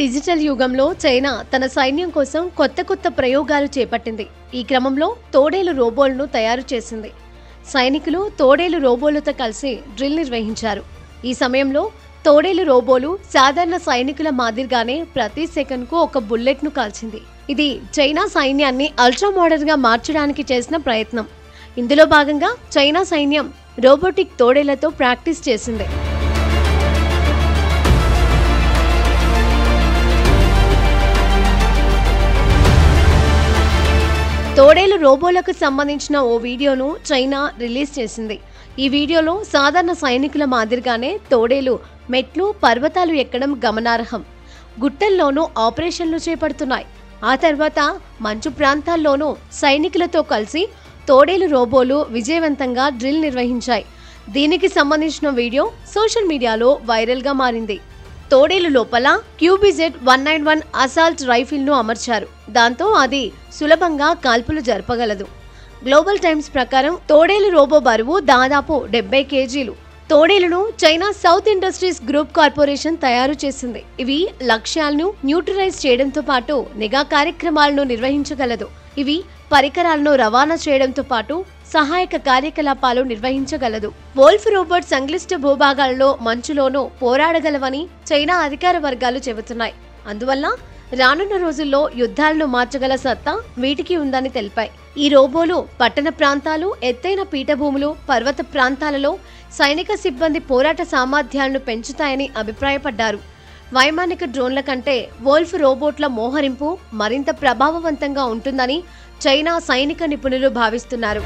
Digital యుగంలో China తన సైన్యం కోసం కొత్త ప్రయోగాలు చేపట్టింది. ఈ క్రమంలో తోడేలు రోబోలను తయారు చేసింది. సైనికులు తోడేలు రోబోలతో కలిసి డ్రిల్ నిర్వహించారు. ఈ సమయంలో తోడేలు రోబోలు సాధారణ సైనికుల మాదిరిగానే ప్రతి సెకండ్కు ఒక బుల్లెట్ను కాల్చింది. ఇది చైనా సైన్యాన్ని అల్ట్రా మోడర్న్ గా మార్చడానికి చేసిన ప్రయత్నం. ఇందులో భాగంగా చైనా సైన్యం రోబోటిక్ తోడేళ్లతో ప్రాక్టీస్ చేసింది. తోడేలు రోబోలకు సంబంధించిన ఓ వీడియోను చైనా రిలీజ్ చేసింది. ఈ వీడియోలో సాధారణ సైనికుల మాదిరిగానే తోడేలు మెట్లు, పర్వతాలు ఎక్కడం గమనార్హం. గుట్టల్లోనూ ఆపరేషన్లు చేపడుతున్నాయి. ఆ తర్వాత మంచు ప్రాంతాల్లోనూ సైనికులతో కలిసి తోడేలు రోబోలు విజయవంతంగా డ్రిల్ నిర్వహించాయి. దీనికి సంబంధించిన వీడియో సోషల్ మీడియాలో వైరల్గా మారింది. తోడేలు లోపల QBZ-191 అసాల్ట్ రైఫిల్ను అమర్చారు. దాంతో అది సులభంగా కాల్పులు జరపగలదు. గ్లోబల్ టైమ్స్ ప్రకారం తోడేలు రోబో బరువు దాదాపు 70 కేజీలు. తోడేలును China South Industries Group Corporation తయారు చేసింది. ఇవి లక్ష్యాలను న్యూట్రలైజ్ చేయడంతో పాటు నిఘా కార్యక్రమాలను నిర్వహించగలదు. ఇవి పరికరాలను రవాణా చేయడంతో పాటు సహాయక కార్యకలాపాలు నిర్వహించగలదు. వోల్ఫ్ రోబోట్ సంక్లిష్ట భూభాగాల్లో మంచులోనూ పోరాడగలవని చైనా అధికార వర్గాలు చెబుతున్నాయి. అందువల్ల రానున్న రోజుల్లో యుద్ధాలను మార్చగల సత్తా వీటికి ఉందని తెలిపాయి. ఈ రోబోలు పట్టణ ప్రాంతాలు, ఎత్తైన పీఠభూములు, పర్వత ప్రాంతాలలో సైనిక సిబ్బంది పోరాట సామర్థ్యాలను పెంచుతాయని అభిప్రాయపడ్డారు. వైమానిక డ్రోన్ల కంటే వోల్ఫ్ రోబోట్ల మోహరింపు మరింత ప్రభావవంతంగా ఉంటుందని చైనా సైనిక నిపుణులు భావిస్తున్నారు.